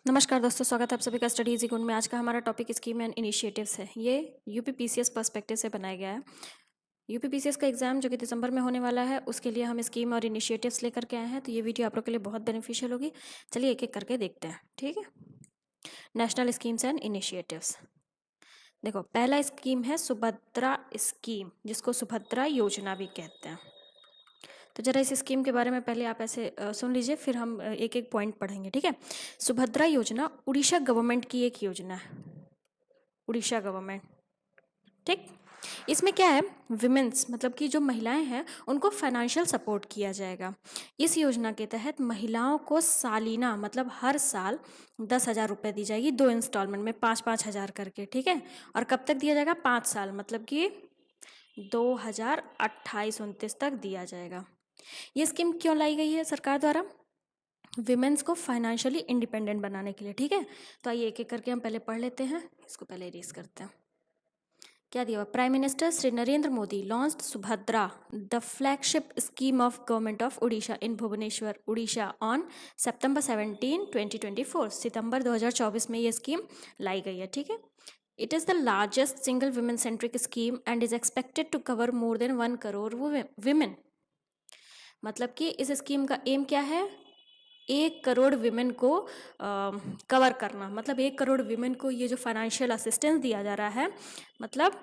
नमस्कार दोस्तों, स्वागत है आप सभी का स्टडी इजी गुण में। आज का हमारा टॉपिक स्कीम एंड इनिशिएटिव्स है। ये यूपीपीसीएस पर्सपेक्टिव से बनाया गया है। यूपीपीसीएस का एग्जाम जो कि दिसंबर में होने वाला है, उसके लिए हम स्कीम और इनिशिएटिव्स लेकर के आए हैं। तो ये वीडियो आप लोग के लिए बहुत बेनिफिशियल होगी। चलिए एक एक करके देखते हैं, ठीक है। National schemes and initiatives. देखो, पहला स्कीम है सुभद्रा स्कीम, जिसको सुभद्रा योजना भी कहते हैं। तो जरा इस स्कीम के बारे में पहले आप ऐसे सुन लीजिए, फिर हम एक एक पॉइंट पढ़ेंगे, ठीक है। सुभद्रा योजना उड़ीसा गवर्नमेंट की एक योजना है। उड़ीसा गवर्नमेंट, ठीक। इसमें क्या है, विमेंस मतलब कि जो महिलाएं हैं उनको फाइनेंशियल सपोर्ट किया जाएगा। इस योजना के तहत महिलाओं को सालीना मतलब हर साल 10,000 रुपये दी जाएगी, 2 इंस्टॉलमेंट में 5-5 हज़ार करके, ठीक है। और कब तक दिया जाएगा? 5 साल, मतलब कि 2028-29 तक दिया जाएगा। ये स्कीम क्यों लाई गई है सरकार द्वारा? विमेंस को फाइनेंशियली इंडिपेंडेंट बनाने के लिए, ठीक है। तो आइए एक एक करके हम पहले पढ़ लेते हैं। इसको पहले इरेज करते हैं। क्या दिया हुआ? Prime minister Shri Narendra Modi launched Subhadra, the flagship scheme of government of Orissa in Bhubaneswar, Orissa on September 17, 2024। सितंबर 2024 में ये स्कीम लाई गई है, ठीक है। It is the largest single women centric scheme and is expected to cover more than 1 crore women. मतलब कि इस स्कीम का एम क्या है? 1 करोड़ विमेन को कवर करना। मतलब 1 करोड़ विमेन को ये जो फाइनेंशियल असिस्टेंस दिया जा रहा है, मतलब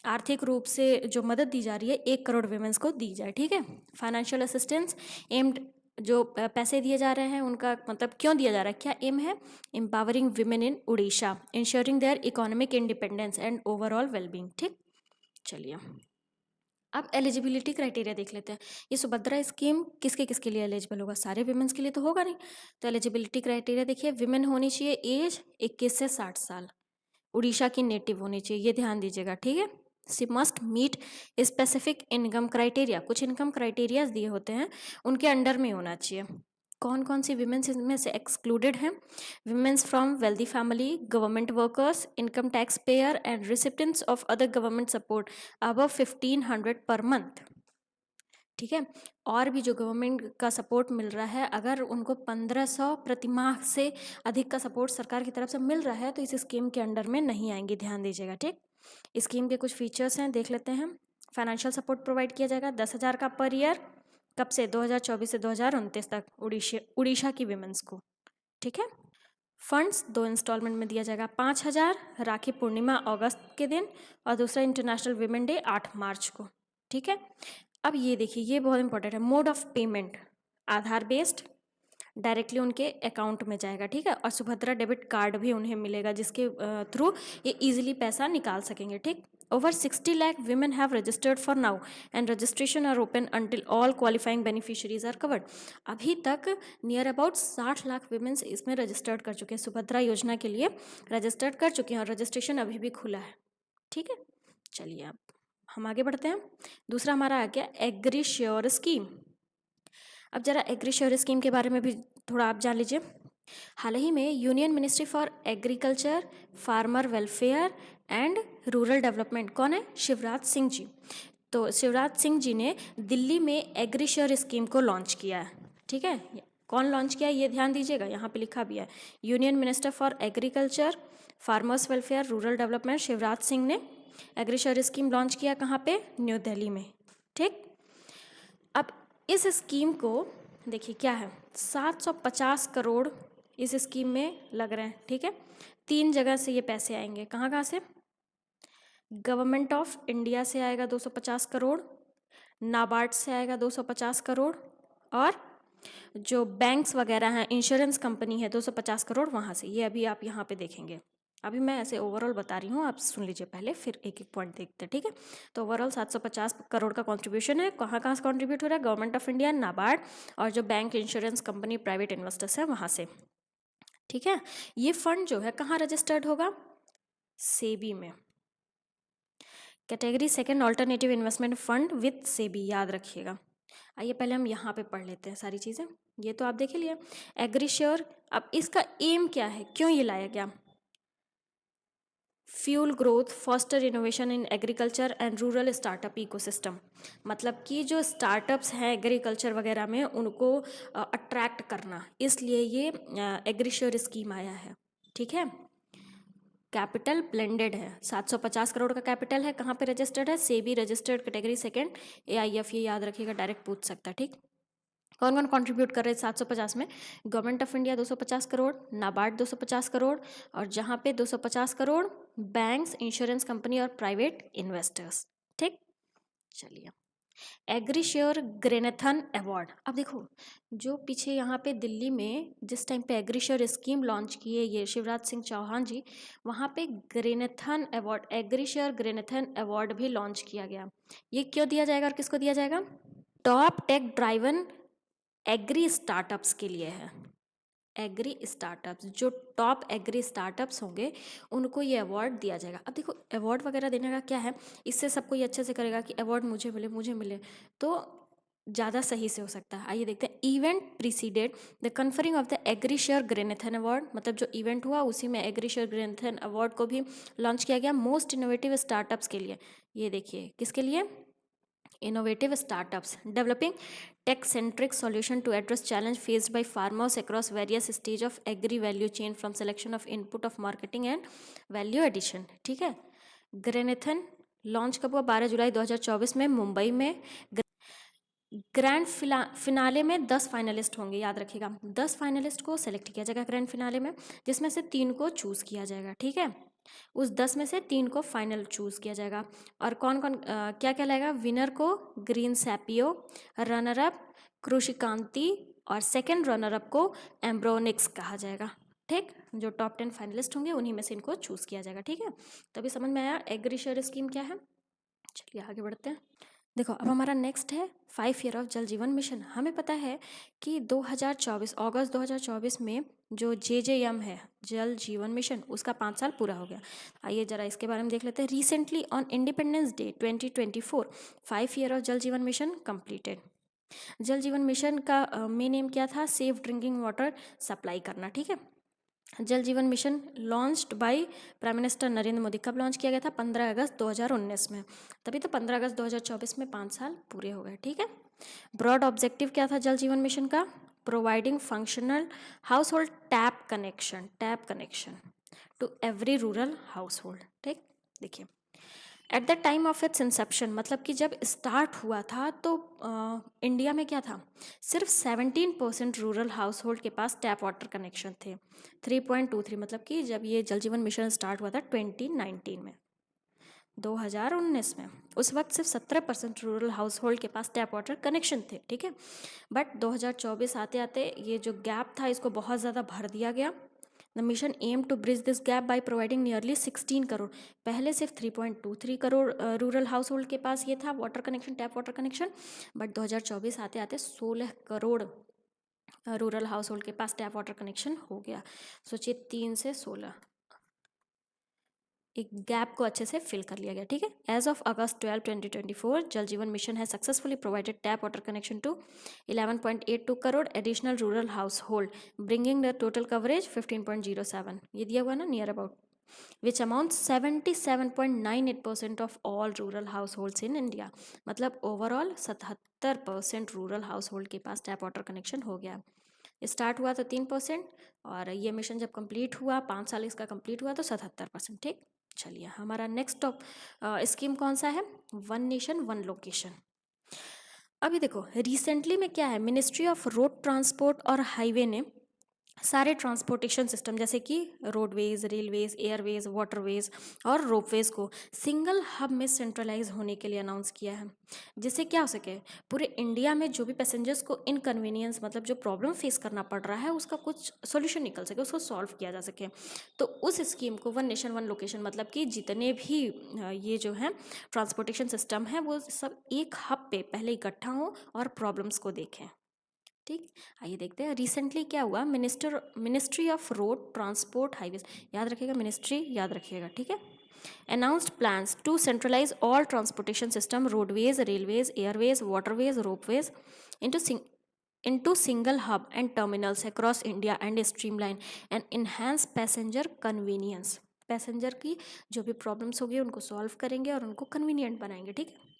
आर्थिक रूप से जो मदद दी जा रही है, 1 करोड़ विमेंस को दी जाए, ठीक है। फाइनेंशियल असिस्टेंस एम्ड, जो पैसे दिए जा रहे हैं उनका मतलब क्यों दिया जा रहा है, क्या एम है? Empowering women in Orissa, ensuring their economic independence and overall wellbeing, ठीक। चलिए अब एलिजिबिलिटी क्राइटेरिया देख लेते हैं। ये सुभद्रा स्कीम किसके किसके लिए एलिजिबल होगा? सारे विमेंस के लिए तो होगा नहीं। तो एलिजिबिलिटी क्राइटेरिया देखिए, विमेन होनी चाहिए एज 21 से 60 साल, उड़ीसा की नेटिव होनी चाहिए, ये ध्यान दीजिएगा, ठीक है। She must meet specific income criteria, कुछ इनकम क्राइटेरियाज दिए होते हैं, उनके अंडर में होना चाहिए। कौन कौन सी विमेंस इसमें से एक्सक्लूडेड हैं? Womens from wealthy family, government workers, income tax payer and recipients of other government support above 1500 per month, ठीक है। और भी जो गवर्नमेंट का सपोर्ट मिल रहा है, अगर उनको 1500 प्रतिमाह से अधिक का सपोर्ट सरकार की तरफ से मिल रहा है, तो इस स्कीम के अंडर में नहीं आएंगी, ध्यान दीजिएगा, ठीक। स्कीम के कुछ फीचर्स हैं, देख लेते हैं। फाइनेंशियल सपोर्ट प्रोवाइड किया जाएगा 10,000 का पर ईयर, कब से? 2024 से 2029 तक उड़ीसा की विमेंस को, ठीक है। फंड्स 2 इंस्टॉलमेंट में दिया जाएगा, 5,000 राखी पूर्णिमा अगस्त के दिन, और दूसरा इंटरनेशनल विमेन डे 8 मार्च को, ठीक है। अब ये देखिए, ये बहुत इंपॉर्टेंट है। Mode of payment Aadhaar based, directly उनके अकाउंट में जाएगा, ठीक है। और सुभद्रा डेबिट कार्ड भी उन्हें मिलेगा, जिसके थ्रू ये इजीली पैसा निकाल सकेंगे, ठीक। Over 60 lakh women have registered for now and registration are open until all qualifying beneficiaries are covered। अभी तक नियर अबाउट 60 लाख women इसमें रजिस्टर्ड कर चुके हैं, सुभद्रा योजना के लिए रजिस्टर्ड कर चुके हैं, और रजिस्ट्रेशन अभी भी खुला है, ठीक है। चलिए अब हम आगे बढ़ते हैं। दूसरा हमारा आ गया एग्रीश्योर स्कीम। अब जरा एग्रीश्योर स्कीम के बारे में भी थोड़ा आप जान लीजिए। हाल ही में union ministry for agriculture, farmer welfare and rural development, कौन है? शिवराज सिंह जी। तो शिवराज सिंह जी ने दिल्ली में एग्रीश्योर स्कीम को लॉन्च किया है, ठीक है। कौन लॉन्च किया है ये ध्यान दीजिएगा, यहाँ पे लिखा भी है। Union minister for agriculture, farmers welfare, rural development Shivraj Singh ने एग्रीश्योर स्कीम लॉन्च किया, कहाँ पे? न्यू दिल्ली में, ठीक। अब इस स्कीम को देखिए क्या है, 750 करोड़ इस स्कीम में लग रहे हैं, ठीक है। 3 जगह से ये पैसे आएंगे, कहाँ कहाँ से? गवर्नमेंट ऑफ इंडिया से आएगा 250 करोड़, नाबार्ड से आएगा 250 करोड़, और जो बैंक्स वगैरह हैं, इंश्योरेंस कंपनी है, 250 करोड़ वहाँ से। ये अभी आप यहाँ पे देखेंगे। अभी मैं ऐसे ओवरऑल बता रही हूँ, आप सुन लीजिए पहले, फिर एक एक पॉइंट देखते हैं, ठीक है। तो ओवरऑल 750 करोड़ का कंट्रीब्यूशन है। कहाँ कहाँ से कंट्रीब्यूट हो रहा है? गवर्नमेंट ऑफ इंडिया, नाबार्ड, और जो bank, insurance company, private investors है वहाँ से, ठीक है। ये फंड जो है कहाँ रजिस्टर्ड होगा? सेबी में। Category second, alternative investment fund with SEBI, याद रखिएगा। आइए पहले हम यहाँ पे पढ़ लेते हैं सारी चीज़ें। ये तो आप देख ही लिया एग्रीश्योर। अब इसका एम क्या है, क्यों ये लाया गया? Fuel growth, foster innovation in agriculture and rural startup ecosystem. मतलब कि जो स्टार्टअप्स हैं एग्रीकल्चर वगैरह में उनको अट्रैक्ट करना, इसलिए ये एग्रीश्योर स्कीम आया है। ठीक है, कैपिटल ब्लेंडेड है, 750 करोड़ का कैपिटल है। कहाँ पे रजिस्टर्ड है? SEBI registered, category second, AIF, ये याद रखिएगा, डायरेक्ट पूछ सकता है। ठीक, कौन कौन कंट्रीब्यूट कर रहे हैं 750 में? Government of India 250 crore, NABARD 250 crore, और जहाँ पे 250 करोड़ बैंक्स, इंश्योरेंस कंपनी और प्राइवेट इन्वेस्टर्स। ठीक, चलिए, एग्रीश्योर ग्रेनेथन अवार्ड। अब देखो, जो पीछे यहाँ पे दिल्ली में जिस टाइम पे एग्रीश्योर स्कीम लॉन्च की है ये शिवराज सिंह चौहान जी, वहाँ पे ग्रेनेथन अवार्ड, एग्रीश्योर ग्रेनेथन अवार्ड भी लॉन्च किया गया। ये क्यों दिया जाएगा और किसको दिया जाएगा? Top tech driven agri startups के लिए है। एग्री स्टार्टअप्स, जो टॉप एग्री स्टार्टअप्स होंगे उनको ये अवार्ड दिया जाएगा। अब देखो, अवार्ड वगैरह देने का क्या है, इससे सबको ये अच्छे से करेगा कि अवार्ड मुझे मिले मुझे मिले, तो ज़्यादा सही से हो सकता है। आइए देखते हैं, event preceded the conferring of the AgriSure Grainathon award. मतलब जो इवेंट हुआ उसी में एग्रीश्योर ग्रेनेथन अवार्ड को भी लॉन्च किया गया मोस्ट इनोवेटिव स्टार्टअप्स के लिए। ये देखिए, किसके लिए? innovative startups developing tech-centric solution to address challenge faced by farmers across various stage of agri value chain from selection of input of marketing and value addition। ठीक है, ग्रेनेथन लॉन्च कब हुआ? 12 जुलाई 2024 में मुंबई में। ग्रैंड फिनाले में 10 फाइनलिस्ट होंगे, याद रखिएगा। 10 फाइनलिस्ट को सेलेक्ट किया जाएगा ग्रैंड फिनाले में, जिसमें से 3 को चूज़ किया जाएगा। ठीक है, उस 10 में से 3 को फाइनल चूज़ किया जाएगा। और कौन कौन क्या क्या लगेगा? विनर को ग्रीन सैपियो, रनर अप कृषिकांति, और सेकंड रनर अप को एम्ब्रोनिक्स कहा जाएगा। ठीक, जो टॉप 10 फाइनलिस्ट होंगे उन्हीं में से इनको चूज़ किया जाएगा। ठीक है, तो अभी समझ में आया एग्रीश्योर स्कीम क्या है। चलिए आगे बढ़ते हैं। देखो, अब हमारा नेक्स्ट है 5 ईयर ऑफ जल जीवन मिशन। हमें पता है कि 2024 अगस्त 2024 में जो JJM है, जल जीवन मिशन, उसका 5 साल पूरा हो गया। आइए जरा इसके बारे में देख लेते हैं। Recently on independence day 2024 5 year of जल जीवन मिशन कंप्लीटेड। जल जीवन मिशन का मेन एम क्या था? सेफ ड्रिंकिंग वाटर सप्लाई करना। ठीक है, जल Jeevan mission launched by prime minister Narendra Modi. कब लॉन्च किया गया था? 15 अगस्त 2019 में। तभी तो 15 अगस्त 2024 में 5 साल पूरे हो गए। ठीक है, ब्रॉड ऑब्जेक्टिव क्या था जल जीवन मिशन का? Providing functional household tap connection to every rural household. ठीक, देखिए, at the time of its inception, मतलब कि जब स्टार्ट हुआ था तो इंडिया में क्या था? सिर्फ 17% रूरल हाउस होल्ड के पास टैप वाटर कनेक्शन थे। 3.23, मतलब कि जब ये जल जीवन मिशन स्टार्ट हुआ था 2019 में, 2019 में, उस वक्त सिर्फ 17% रूरल हाउस होल्ड के पास टैप वाटर कनेक्शन थे। ठीक है, बट 2024 आते आते ये जो गैप था इसको बहुत ज़्यादा भर दिया गया। The mission aim to bridge this gap by providing nearly 16 crore. पहले सिर्फ 3.23 करोड़ रूरल हाउस होल्ड के पास ये था water connection, tap water connection, but 2024 आते आते 16 करोड़ रूरल हाउस होल्ड के पास टैप वाटर कनेक्शन हो गया। सोचिए, 3 से 16, एक गैप को अच्छे से फिल कर लिया गया। ठीक है, एज ऑफ अगस्त 12 2024 जल जीवन मिशन है successfully provided tap water connection to 11.82 crore additional rural household, bringing the total coverage 15.07। ये दिया हुआ ना, near about, which amount 77.98% of all rural households in India. मतलब ओवरऑल 77% रूरल हाउस होल्ड के पास tap water connection हो गया। Start हुआ तो 3%, और ये मिशन जब कंप्लीट हुआ, 5 साल इसका कंप्लीट हुआ तो 77%। ठीक, चलिए हमारा नेक्स्ट स्कीम कौन सा है? One nation one location. अभी देखो, रिसेंटली में क्या है, मिनिस्ट्री ऑफ रोड ट्रांसपोर्ट और हाईवे ने सारे ट्रांसपोर्टेशन सिस्टम जैसे कि रोडवेज, रेलवेज, एयरवेज, वाटरवेज और रोपवेज को सिंगल हब में सेंट्रलाइज होने के लिए अनाउंस किया है, जिससे क्या हो सके, पूरे इंडिया में जो भी पैसेंजर्स को इनकन्वीनियंस, मतलब जो प्रॉब्लम फेस करना पड़ रहा है उसका कुछ सोल्यूशन निकल सके, उसको सॉल्व किया जा सके। तो उस स्कीम को वन नेशन वन लोकेशन, मतलब कि जितने भी ये जो है ट्रांसपोर्टेशन सिस्टम है वो सब एक हब पे पहले इकट्ठा हों और प्रॉब्लम्स को देखें। ठीक, आइए देखते हैं रिसेंटली क्या हुआ। Ministry of road transport highways, याद रखिएगा मिनिस्ट्री, याद रखिएगा। ठीक है, announced plans to centralize all transportation system, roadways, railways, airways, waterways, ropeways into single hub and terminals across India and streamline and enhance passenger convenience। Passenger की जो भी problems होगी उनको सॉल्व करेंगे और उनको कन्वीनियंट बनाएंगे, ठीक है।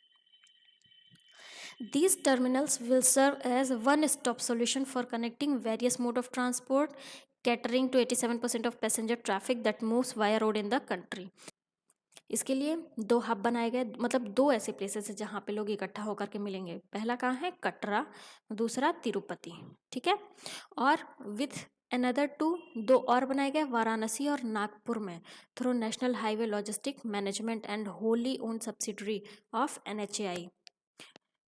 These terminals will serve as one-stop solution for connecting various mode of transport, catering to 87% of passenger traffic that moves via road in the country. इसके लिए 2 हब बनाए गए, मतलब 2 ऐसे प्लेसेस हैं जहाँ पे लोग इकट्ठा होकर के मिलेंगे। पहला कहाँ है? कटरा, दूसरा तिरुपति, ठीक है। और विथ अनदर 2 और बनाए गए वाराणसी और नागपुर में through national highway logistic management and Holi own subsidiary of NHAI।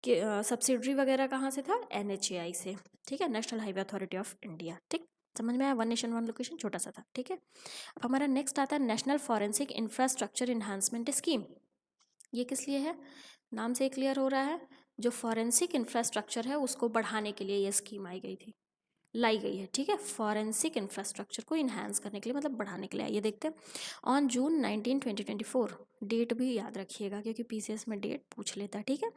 कि सब्सिडरी वगैरह कहाँ से था? NHAI से, ठीक है, national highway authority of India, ठीक। समझ में आया? वन नेशन वन लोकेशन, छोटा सा था, ठीक है। अब हमारा नेक्स्ट आता है national forensic infrastructure enhancement scheme. ये किस लिए है? नाम से क्लियर हो रहा है, जो फॉरेंसिक इंफ्रास्ट्रक्चर है उसको बढ़ाने के लिए ये स्कीम लाई गई है, ठीक है। फॉरेंसिक इंफ्रास्ट्रक्चर को इन्हांस करने के लिए, मतलब बढ़ाने के लिए। ये देखते हैं ऑन जून 19, 2024, डेट भी याद रखिएगा क्योंकि PCS में डेट पूछ लेता है, ठीक है।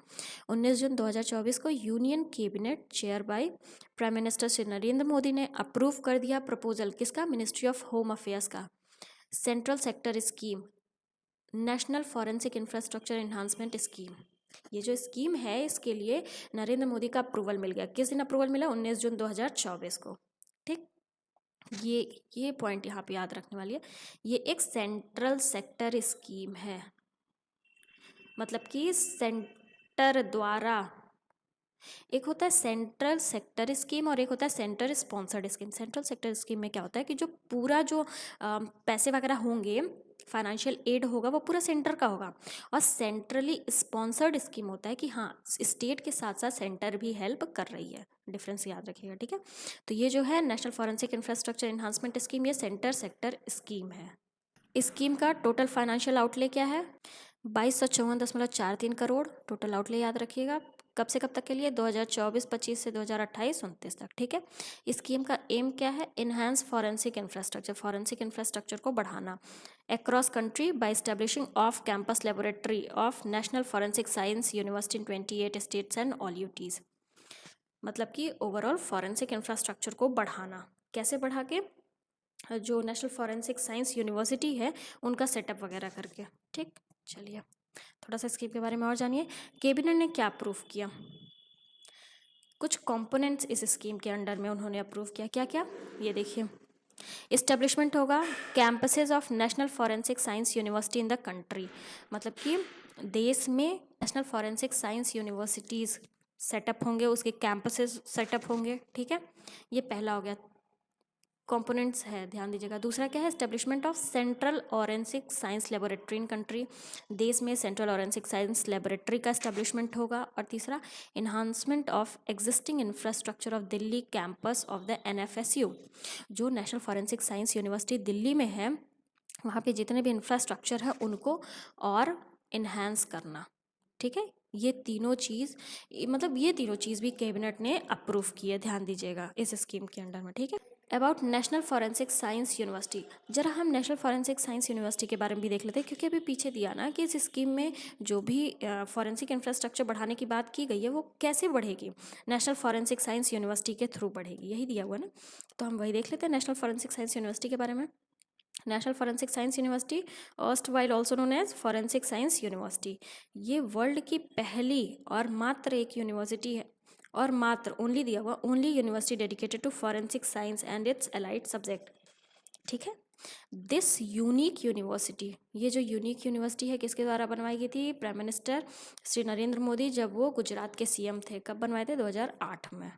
19 जून 2024 को union cabinet chair by prime minister Shri Narendra Modi ने अप्रूव कर दिया प्रपोजल किसका? मिनिस्ट्री ऑफ होम अफेयर्स का, central sector scheme, national forensic infrastructure enhancement scheme. ये जो स्कीम है इसके लिए नरेंद्र मोदी का अप्रूवल मिल गया। किस दिन अप्रूवल मिला? 19 जून 2024 को, ठीक। ये पॉइंट यहाँ पे याद रखने वाली है। ये एक सेंट्रल सेक्टर स्कीम है, मतलब कि सेंटर द्वारा, एक होता है सेंट्रल सेक्टर स्कीम और एक होता है centre sponsored scheme. Central sector scheme में क्या होता है कि जो पूरा जो पैसे वगैरह होंगे, फाइनेंशियल एड होगा, वो पूरा सेंटर का होगा। और सेंट्रली स्पॉन्सर्ड स्कीम होता है कि हाँ, स्टेट के साथ साथ सेंटर भी हेल्प कर रही है। डिफरेंस याद रखिएगा, ठीक है। तो ये जो है national forensic infrastructure enhancement scheme, ये सेंटर सेक्टर स्कीम है। स्कीम का टोटल फाइनेंशियल आउटले क्या है? 2254.43 करोड़ टोटल आउटले याद रखिएगा। कब से कब तक के लिए? 2024-25 से 2028-29 तक, ठीक है। स्कीम का एम क्या है? Enhance forensic infrastructure, forensic infrastructure को बढ़ाना across country bye establishing off campus laboratory of national forensic science university in 28 states and all UTs. मतलब कि ओवरऑल फॉरेंसिक इंफ्रास्ट्रक्चर को बढ़ाना, कैसे बढ़ा के? जो नेशनल फॉरेंसिक साइंस यूनिवर्सिटी है उनका सेटअप वगैरह करके, ठीक। चलिए थोड़ा सा स्कीम के बारे में और जानिए। कैबिनेट ने क्या अप्रूव किया? कुछ कंपोनेंट्स इस स्कीम के अंडर में उन्होंने अप्रूव किया। क्या क्या? ये देखिए, इस्टेब्लिशमेंट होगा campuses of national forensic science university in the country, मतलब कि देश में national forensic science universities setup होंगे, उसके कैंपसेस सेटअप होंगे, ठीक है। ये पहला हो गया, कंपोनेंट्स है, ध्यान दीजिएगा। दूसरा क्या है? Establishment of central forensic science laboratory in country, देश में सेंट्रल ऑरेंसिक साइंस लेबोरेटरी का एस्टेब्लिशमेंट होगा। और तीसरा, enhancement of existing infrastructure of Delhi campus of the NFSU, जो national forensic science university Delhi में है, वहाँ पे जितने भी इंफ्रास्ट्रक्चर है उनको और इन्हांस करना, ठीक है। ये तीनों चीज़, मतलब ये तीनों चीज़ भी कैबिनेट ने अप्रूव की है, ध्यान दीजिएगा इस स्कीम के अंडर में, ठीक है। About national forensic science university, जरा हम नेशनल फॉरेंसिक साइंस यूनिवर्सिटी के बारे में भी देख लेते हैं, क्योंकि अभी पीछे दिया ना कि इस स्कीम में जो भी फॉरेंसिक इंफ्रास्ट्रक्चर बढ़ाने की बात की गई है वो कैसे बढ़ेगी? नेशनल फॉरेंसिक साइंस यूनिवर्सिटी के थ्रू बढ़ेगी, यही दिया हुआ ना। तो हम वही देख लेते हैं नेशनल फॉरेंसिक साइंस यूनिवर्सिटी के बारे में। National forensic science university, erstwhile also known as forensic science university, ये वर्ल्ड की पहली और मात्र एक यूनिवर्सिटी है, और मात्र ओनली दिया हुआ, only university dedicated to forensic science and its allied subject, ठीक है। दिस यूनिक यूनिवर्सिटी, ये जो यूनिक यूनिवर्सिटी है किसके द्वारा बनवाई गई थी? प्राइम मिनिस्टर श्री नरेंद्र मोदी, जब वो गुजरात के CM थे। कब बनवाए थे? 2008 में,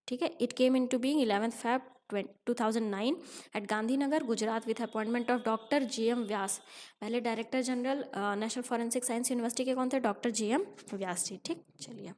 ठीक है। It came into being 11 Feb 2009 at Gandhinagar Gujarat with appointment of doctor GM Vyas. पहले director general national forensic science university के कौन थे? डॉक्टर GM व्यास जी, ठीक। चलिए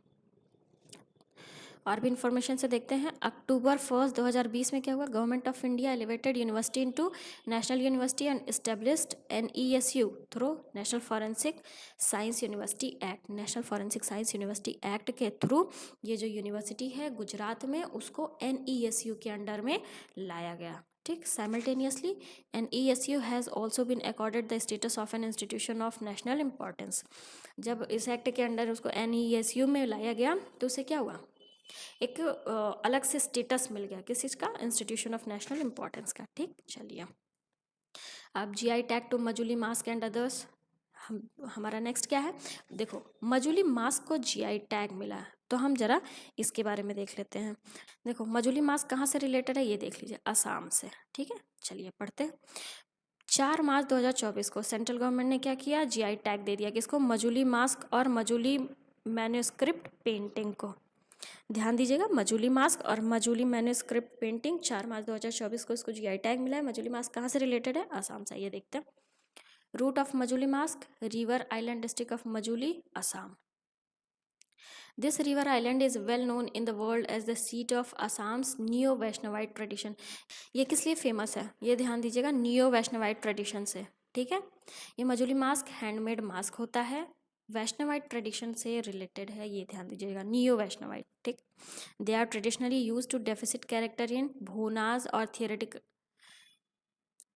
और भी इन्फॉर्मेशन से देखते हैं। अक्टूबर 1, 2020 में क्या हुआ? Government of India elevated university into national university and established NESU through national forensic science university act. National forensic science university act के थ्रू ये जो यूनिवर्सिटी है गुजरात में, उसको NESU के अंडर में लाया गया, ठीक। Simultaneously NESU has also been accorded the status of an institution of national importance. जब इस एक्ट के अंडर उसको NESU में लाया गया तो उससे क्या हुआ? एक अलग से स्टेटस मिल गया, किस चीज़ का? इंस्टीट्यूशन ऑफ नेशनल इंपॉर्टेंस का, ठीक। चलिए अब GI tag to Majuli mask and others, हमारा नेक्स्ट क्या है, देखो मजूली मास्क को जीआई टैग मिला है, तो हम जरा इसके बारे में देख लेते हैं। देखो मजूली मास्क कहाँ से रिलेटेड है, ये देख लीजिए, असम से। ठीक है, चलिए पढ़ते हैं। 4 मार्च 2024 को सेंट्रल गवर्नमेंट ने क्या किया, जीआई टैग दे दिया किसको, मजूली मास्क और मजूली मैन्युस्क्रिप्ट पेंटिंग को। ध्यान दीजिएगा, मजूली मास्क और मजूली मैन्युस्क्रिप्ट पेंटिंग 4 मार्च 2024 को इसको जीआई टैग मिला है। मजूली मास्क कहाँ से रिलेटेड है, असम से। ये देखते हैं। Root of Majuli mask, river island district of Majuli, Assam. This river island is well known in the world as the seat of Assam's Neo-Vaishnavite tradition. ये किस लिए फेमस है, ये ध्यान दीजिएगा, नियो वैष्णवाइट ट्रेडिशन से। ठीक है, ये मजूली मास्क हैंडमेड मास्क होता है, वैष्णवाइट ट्रेडिशन से रिलेटेड है, ये ध्यान दीजिएगा, नियो वैष्णवाइट। ठीक, they are traditionally use to depict character in Bhaonas और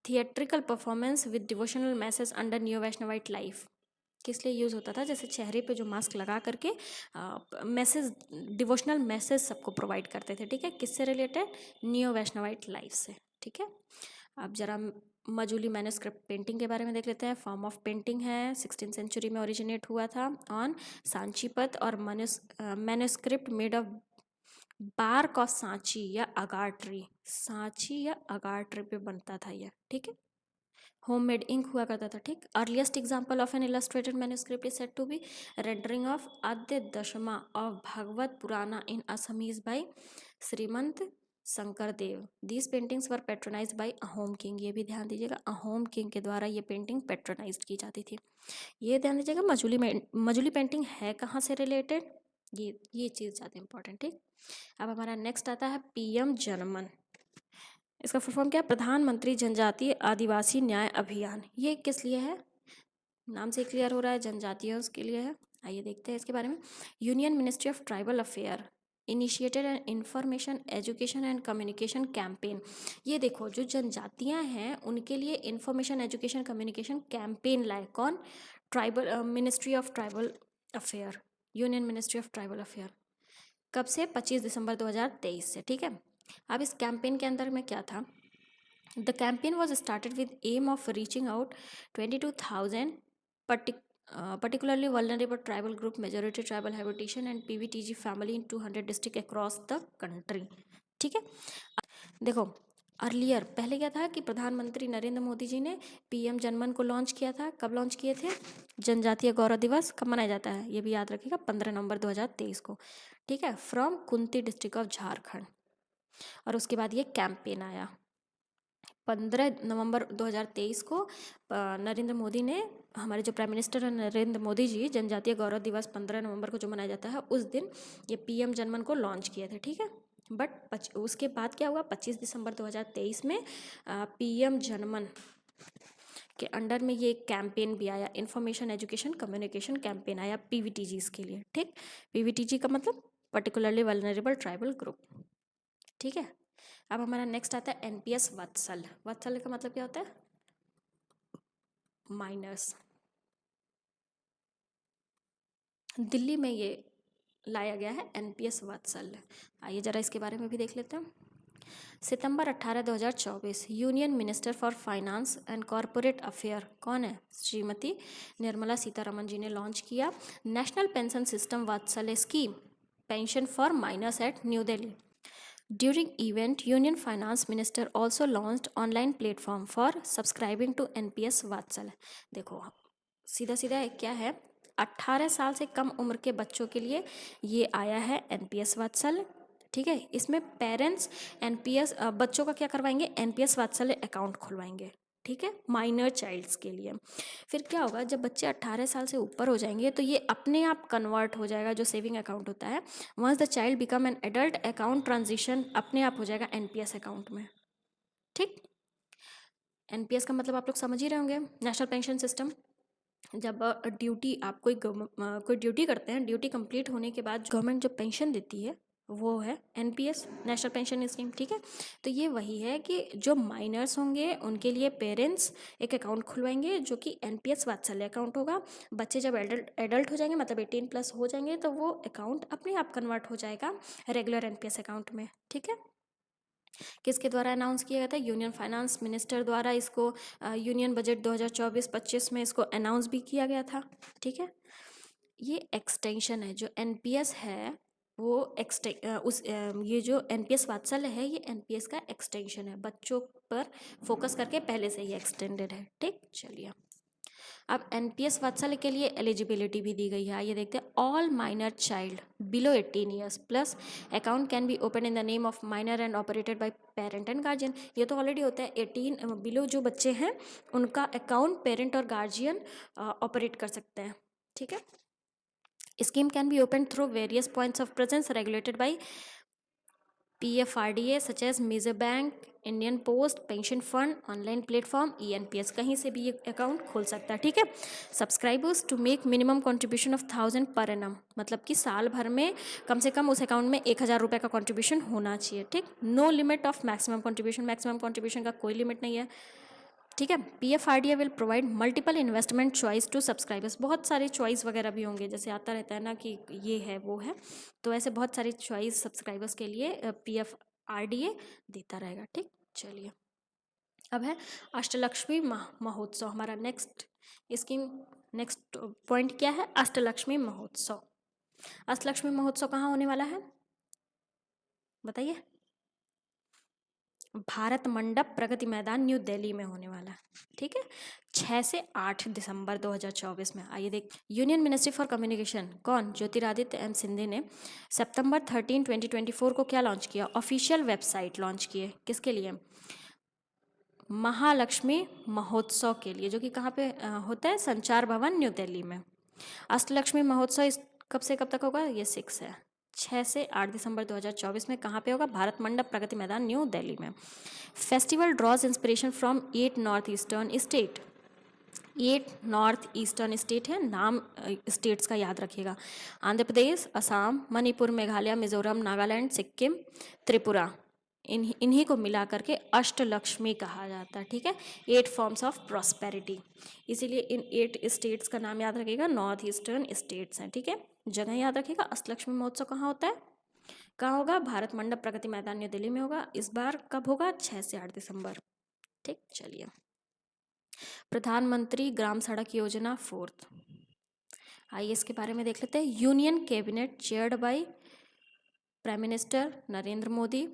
theatrical performance with devotional message under neo Vaishnavite life. किस लिए यूज़ होता था, जैसे चेहरे पे जो मास्क लगा करके मैसेज, डिवोशनल मैसेज सबको प्रोवाइड करते थे। ठीक है, किससे रिलेटेड, नियो वैष्णवाइट लाइफ से। ठीक है, अब जरा मजूली मैन्युस्क्रिप्ट पेंटिंग के बारे में देख लेते हैं। फॉर्म ऑफ पेंटिंग है, 16th सेंचुरी में ओरिजिनेट हुआ था ऑन सांचीपत और manuscript made of bark of Sanchi या अगार ट्री, सांची या अगार ट्री पे बनता था यह। ठीक है, होममेड इंक हुआ करता था। ठीक, earliest example of an illustrated manuscript is said to be rendering of Adya Dasama of Bhagavata Purana in Assamese by Srimanta Shankar Dev. These paintings were patronised by Ahom king. ये भी ध्यान दीजिएगा, अहोम किंग के द्वारा ये पेंटिंग पेट्रोनाइज्ड की जाती थी। ये ध्यान दीजिएगा, मजूली पेंटिंग है कहाँ से रिलेटेड, ये चीज़ ज़्यादा इंपॉर्टेंट। ठीक, अब हमारा नेक्स्ट आता है पीएम जनमन। इसका फुल फॉर्म क्या है, प्रधानमंत्री जनजातीय आदिवासी न्याय अभियान। ये किस लिए है, नाम से क्लियर हो रहा है, जनजातीय उसके लिए है। आइए देखते हैं इसके बारे में। Union ministry of tribal affair initiated an information education and communication campaign. ये देखो, जो जनजातियां हैं उनके लिए इंफॉर्मेशन एजुकेशन कम्युनिकेशन कैंपेन लाए कौन, tribal ministry of tribal affair, union ministry of tribal affair. कब से, 25 दिसंबर 2023 से। ठीक है, अब इस कैंपेन के अंदर में क्या था, the campaign was started with aim of reaching out 22,000 particularly vulnerable tribal group, majority tribal habitation and PVTG family in 200 district across the country। ठीक है, देखो अर्लियर पहले क्या था कि प्रधानमंत्री नरेंद्र मोदी जी ने पीएम जनमन को लॉन्च किया था। कब लॉन्च किए थे, जनजातीय गौरव दिवस कब मनाया जाता है, ये भी याद रखिएगा, 15 नवंबर 2023 को। ठीक है, from Kunti district of Jharkhand. और उसके बाद ये कैंपेन आया 15 नवंबर 2023 को। नरेंद्र मोदी ने, हमारे जो प्राइम मिनिस्टर हैं नरेंद्र मोदी जी, जनजातीय गौरव दिवस 15 नवंबर को जो मनाया जाता है उस दिन ये पीएम जनमन को लॉन्च किए थे। ठीक है, बट उसके बाद क्या हुआ, 25 दिसंबर 2023 में पीएम जनमन के अंडर में ये कैंपेन भी आया, इन्फॉर्मेशन एजुकेशन कम्युनिकेशन कैंपेन आया पीवीटीजीज के लिए। ठीक, पीवीटीजी का मतलब पर्टिकुलरली वल्नरेबल ट्राइबल ग्रुप। ठीक है, अब हमारा नेक्स्ट आता है एनपीएस वत्सल। वत्सल का मतलब क्या होता है, माइनर्स। दिल्ली में ये लाया गया है एनपीएस वत्सल। आइए जरा इसके बारे में भी देख लेते हैं। September 18 2024 union minister for finance and corporate affair कौन है, श्रीमती निर्मला सीतारमन जी ने लॉन्च किया national pension system Vatsal scheme, pension for minors at New Delhi. During event, Union Finance Minister also launched online platform for subscribing to NPS Vatsal। देखो सीधा सीधा क्या है, 18 साल से कम उम्र के बच्चों के लिए ये आया है एनपीएस वात्सल्य। ठीक है, इसमें पेरेंट्स एनपीएस बच्चों का क्या करवाएंगे, एनपीएस वात्सल्य अकाउंट खुलवाएंगे। ठीक है, माइनर चाइल्ड्स के लिए। फिर क्या होगा, जब बच्चे 18 साल से ऊपर हो जाएंगे तो ये अपने आप कन्वर्ट हो जाएगा, जो सेविंग अकाउंट होता है, once the child become an adult account transition अपने आप हो जाएगा एनपीएस अकाउंट में। ठीक, एनपीएस का मतलब आप लोग समझ ही रहे होंगे, नेशनल पेंशन सिस्टम। जब ड्यूटी आप कोई ड्यूटी करते हैं, ड्यूटी कंप्लीट होने के बाद गवर्नमेंट जो पेंशन देती है वो है एनपीएस, नेशनल पेंशन स्कीम। ठीक है, तो ये वही है कि जो माइनर्स होंगे उनके लिए पेरेंट्स एक अकाउंट खुलवाएंगे जो कि एनपीएस वात्सल्य अकाउंट होगा। बच्चे जब एडल्ट हो जाएंगे, मतलब 18+ हो जाएंगे, तो वो अकाउंट अपने आप कन्वर्ट हो जाएगा रेगुलर एनपीएस अकाउंट में। ठीक है, किसके द्वारा अनाउंस किया गया था? यूनियन फाइनेंस मिनिस्टर द्वारा इसको यूनियन बजट 2024-25 में इसको अनाउंस भी किया गया था। ठीक है, ये एक्सटेंशन है जो एनपीएस है वो ये जो एनपीएस वात्सल्य है ये एनपीएस का एक्सटेंशन है, बच्चों पर फोकस करके पहले से ही एक्सटेंडेड है। ठीक, चलिए अब एनपीएस वात्सल्य के लिए एलिजिबिलिटी भी दी गई है, आइए देखते हैं। All minor child below 18 years plus account can be open in the name of minor and operated by parent and guardian. ये तो ऑलरेडी होता है, 18 बिलो जो बच्चे हैं उनका अकाउंट पेरेंट और गार्जियन ऑपरेट कर सकते हैं। ठीक है, scheme can be opened through various points of presence regulated by PFRDA such as Measure Bank, Indian post, pension fund, online platform, ENPS, कहीं से भी ये अकाउंट खोल सकता है। ठीक है, subscribers to make minimum contribution of 1000 per annum, मतलब कि साल भर में कम से कम उस अकाउंट में 1000 रुपये का कॉन्ट्रीब्यूशन होना चाहिए। ठीक, no limit of maximum contribution, maximum contribution का कोई लिमिट नहीं है। ठीक है, PFRDA will provide multiple investment choice to subscribers, बहुत सारे चॉइस वगैरह भी होंगे, जैसे आता रहता है ना कि ये है वो है, तो ऐसे बहुत सारे चॉइस सब्सक्राइबर्स के लिए PFRDA देता रहेगा। ठीक, चलिए अब है अष्टलक्ष्मी महोत्सव, हमारा नेक्स्ट स्कीम, नेक्स्ट पॉइंट क्या है? अष्टलक्ष्मी महोत्सव। अष्टलक्ष्मी महोत्सव कहाँ होने वाला है बताइए? भारत मंडप प्रगति मैदान न्यू दिल्ली में होने वाला है। ठीक है, 6 से 8 दिसंबर 2024 में। आइए देख, यूनियन मिनिस्ट्री फॉर कम्युनिकेशन, कौन? ज्योतिरादित्य एम सिंधिया ने सितंबर 13, 2024 को क्या लॉन्च किया? ऑफिशियल वेबसाइट लॉन्च किए, किसके लिए? महालक्ष्मी महोत्सव के लिए, जो कि कहाँ पे होता है? संचार भवन न्यू दिल्ली में। अष्टलक्ष्मी महोत्सव कब से कब तक होगा? ये 6 से 8 दिसंबर 2024 में कहाँ पे होगा? भारत मंडप प्रगति मैदान न्यू दिल्ली में। Festival draws inspiration from 8 north eastern state. 8 north eastern state है, नाम स्टेट्स का याद रखिएगा। आंध्र प्रदेश, असम, मणिपुर, मेघालय, मिजोरम, नागालैंड, सिक्किम, त्रिपुरा, इन्हीं को मिला करके अष्टलक्ष्मी कहा जाता है। ठीक है, 8 फॉर्म्स ऑफ प्रॉस्पेरिटी, इसीलिए इन 8 स्टेट्स का नाम याद रखिएगा, नॉर्थ ईस्टर्न स्टेट्स हैं। ठीक है, जगह याद रखिएगा। अष्टलक्ष्मी महोत्सव कहाँ होता है? कहाँ होगा? भारत मंडप प्रगति मैदान न्यू दिल्ली में होगा। इस बार कब होगा? 6 से 8 दिसंबर। ठीक, चलिए प्रधानमंत्री ग्राम सड़क योजना 4th, आइए इसके बारे में देख लेते हैं। Union cabinet chaired by prime minister Narendra Modi.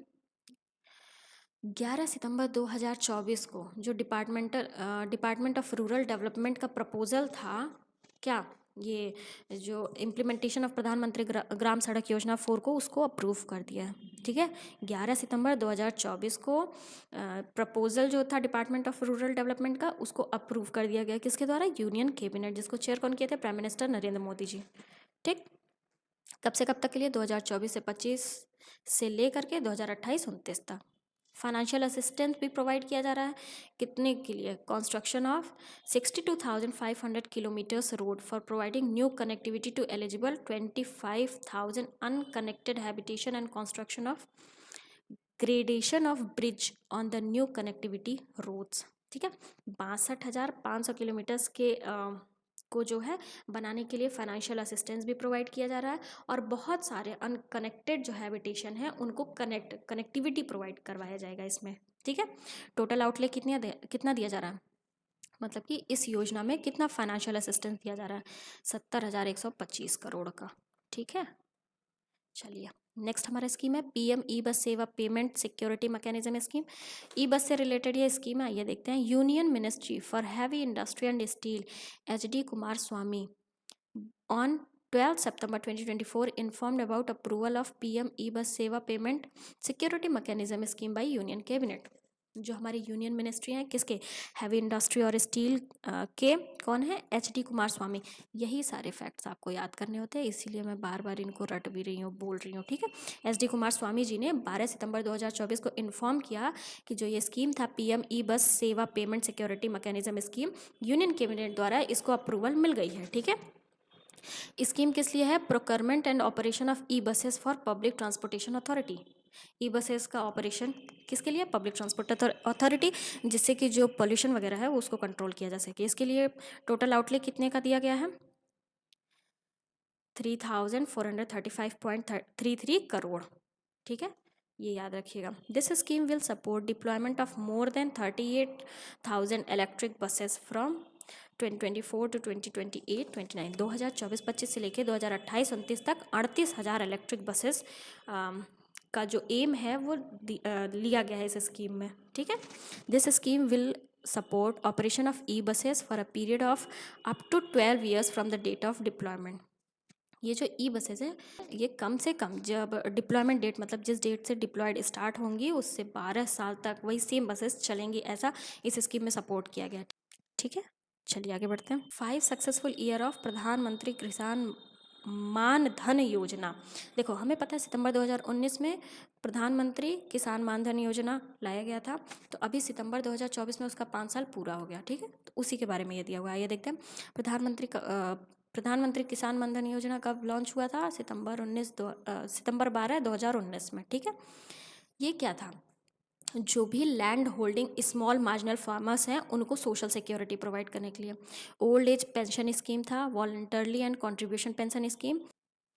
11 सितंबर 2024 को जो डिपार्टमेंट ऑफ रूरल डेवलपमेंट का प्रपोजल था, क्या ये जो इम्प्लीमेंटेशन ऑफ प्रधानमंत्री ग्राम सड़क योजना 4 को, उसको अप्रूव कर दिया है। ठीक है, 11 सितंबर 2024 को प्रपोजल जो था डिपार्टमेंट ऑफ रूरल डेवलपमेंट का, उसको अप्रूव कर दिया गया। किसके द्वारा? यूनियन कैबिनेट, जिसको चेयर कौन किए थे? Prime minister Narendra Modi ji. ठीक, कब से कब तक के लिए? 2024 से 25 से लेकर के 2028-29 तक। फाइनेंशियल असिस्टेंस भी प्रोवाइड किया जा रहा है, कितने के लिए? Construction of 62,500 kilometres road for providing new connectivity to eligible 25,000 unconnected habitation and construction of gradation of bridge on the new connectivity roads. ठीक है, 62,500 किलोमीटर्स के को जो है बनाने के लिए फाइनेंशियल असिस्टेंस भी प्रोवाइड किया जा रहा है, और बहुत सारे अनकनेक्टेड जो हैबिटेशन है उनको कनेक्टिविटी प्रोवाइड करवाया जाएगा इसमें। ठीक है, टोटल आउटले कितना दिया जा रहा है, मतलब कि इस योजना में कितना फाइनेंशियल असिस्टेंस दिया जा रहा है? 70,125 करोड़ का। ठीक है, चलिए नेक्स्ट हमारा स्कीम है PM ई बस सेवा पेमेंट सिक्योरिटी मैकेनिज्म स्कीम। ई बस से रिलेटेड ये स्कीम है, आइए देखते हैं। Union ministry for heavy industry and steel HD Kumar Swami on 12 September 2024 informed about approval of PM ई बस सेवा payment security mechanism scheme by union cabinet. जो हमारी यूनियन मिनिस्ट्री हैं, किसके? हैवी इंडस्ट्री और स्टील के कौन है? HD कुमार स्वामी। यही सारे फैक्ट्स आपको याद करने होते हैं, इसीलिए मैं बार बार इनको रट भी रही हूँ, बोल रही हूँ। ठीक है, HD कुमार स्वामी जी ने 12 सितंबर 2024 को इन्फॉर्म किया कि जो ये स्कीम था PM ई बस सेवा payment security mechanism scheme, union cabinet द्वारा इसको अप्रूवल मिल गई है। ठीक है, स्कीम किस लिए है? Procurement and operation of e buses for public transportation authority. E buses का ऑपरेशन किसके लिए? पब्लिक ट्रांसपोर्ट अथॉरिटी, जिससे कि जो पोल्यूशन वगैरह है वो उसको कंट्रोल किया जा सके। इसके लिए टोटल आउटले कितने का दिया गया है? 3,435.33 करोड़। ठीक है, ये याद रखिएगा। This scheme will support deployment of more than 38,000 electric buses from 2024 to 2028-29 2024-25 से लेके 2028-29 तक 38,000 इलेक्ट्रिक बसेस का जो एम है वो लिया गया है इस स्कीम में, ठीक है। This scheme will support operation of e buses for a period of up to 12 years from the date of deployment. ये जो ई बसेस है ये कम से कम जब डिप्लॉयमेंट डेट मतलब जिस डेट से डिप्लॉयड स्टार्ट होंगी उससे 12 साल तक वही सेम बसेस चलेंगी, ऐसा इस स्कीम में सपोर्ट किया गया, ठीक है। चलिए आगे बढ़ते हैं। 5 सक्सेसफुल ईयर ऑफ प्रधानमंत्री किसान मान धन योजना। देखो हमें पता है सितंबर 2019 में प्रधानमंत्री किसान मान धन योजना लाया गया था, तो अभी सितंबर 2024 में उसका 5 साल पूरा हो गया, ठीक है। तो उसी के बारे में ये दिया हुआ है, ये देखते हैं। प्रधानमंत्री किसान मान धन योजना कब लॉन्च हुआ था? सितंबर 12 2019 में, ठीक है। ये क्या था? जो भी land holding small marginal farmers हैं उनको सोशल सिक्योरिटी प्रोवाइड करने के लिए। ओल्ड एज पेंशन स्कीम था, voluntarily and contribution pension scheme.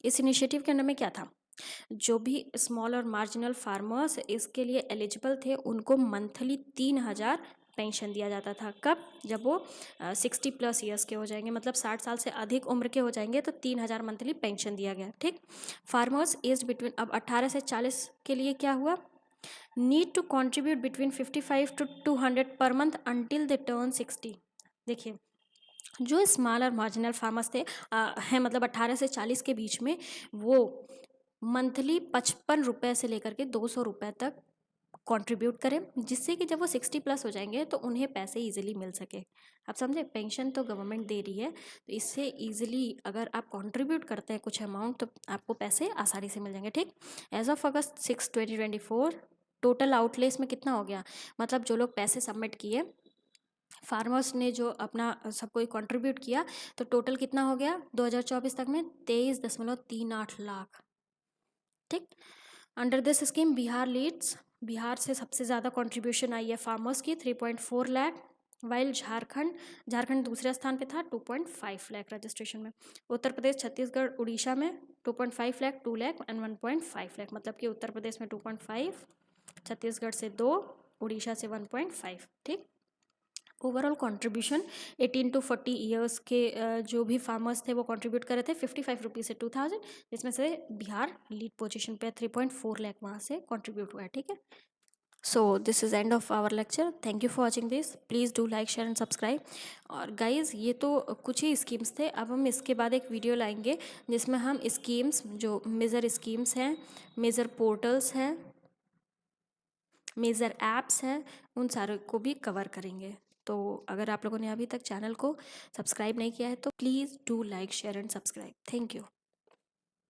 इस इनिशिएटिव के अंडर में क्या था? जो भी स्मॉल और मार्जिनल फार्मर्स इसके लिए एलिजिबल थे उनको मंथली 3,000 पेंशन दिया जाता था। कब? जब वो 60+ ईयर्स के हो जाएंगे, मतलब 60 साल से अधिक उम्र के हो जाएंगे तो 3,000 मंथली पेंशन दिया गया, ठीक। फार्मर्स एज बिटवीन, अब 18 से 40 के लिए क्या हुआ? Need to contribute between 55 to 200 per month until they turn 60। देखिए जो स्मॉल और मार्जिनल फार्मर्स थे हैं मतलब 18 से 40 के बीच में, वो मंथली 55 रुपये से लेकर के 200 रुपये तक कंट्रीब्यूट करें, जिससे कि जब वो 60+ हो जाएंगे तो उन्हें पैसे इजीली मिल सके। आप समझे? पेंशन तो गवर्नमेंट दे रही है, तो इससे इजीली अगर आप कंट्रीब्यूट करते हैं कुछ अमाउंट तो आपको पैसे आसानी से मिल जाएंगे, ठीक। एज ऑफ अगस्त 6 2024 टोटल आउटलेस में कितना हो गया? मतलब जो लोग पैसे सबमिट किए, फार्मर्स ने जो अपना सबको कंट्रीब्यूट किया, तो टोटल कितना हो गया 2024 तक में? 23.38 लाख, ठीक। Under this scheme Bihar leads, Bihar से सबसे ज़्यादा कंट्रीब्यूशन आई है फार्मर्स की 3.4 लाख, वाइल झारखंड दूसरे स्थान पे था 2.5 लाख रजिस्ट्रेशन में। उत्तर प्रदेश, छत्तीसगढ़, उड़ीसा में 2.5 लाख, 2 लाख एंड 1.5 लाख, मतलब कि उत्तर प्रदेश में 2.5, छत्तीसगढ़ से 2, उड़ीसा से 1.5, ठीक। ओवरऑल कंट्रीब्यूशन 18 to 40 ईयर्स के जो भी फार्मर्स थे वो कंट्रीब्यूट कर रहे थे 55 रुपीज़ से 2,000, जिसमें से बिहार लीड पोजीशन पे 3.4 लाख वहाँ से कंट्रीब्यूट हुआ है, ठीक है। So this is end of our lecture. Thank you for watching this. Please do like, share and subscribe. और गाइज़ ये तो कुछ ही स्कीम्स थे, अब हम इसके बाद एक वीडियो लाएंगे जिसमें हम स्कीम्स, जो मेजर स्कीम्स हैं, मेजर पोर्टल्स हैं, मेजर ऐप्स हैं, उन सारे को भी कवर करेंगे। तो अगर आप लोगों ने अभी तक चैनल को सब्सक्राइब नहीं किया है तो please do like, share and subscribe. Thank you.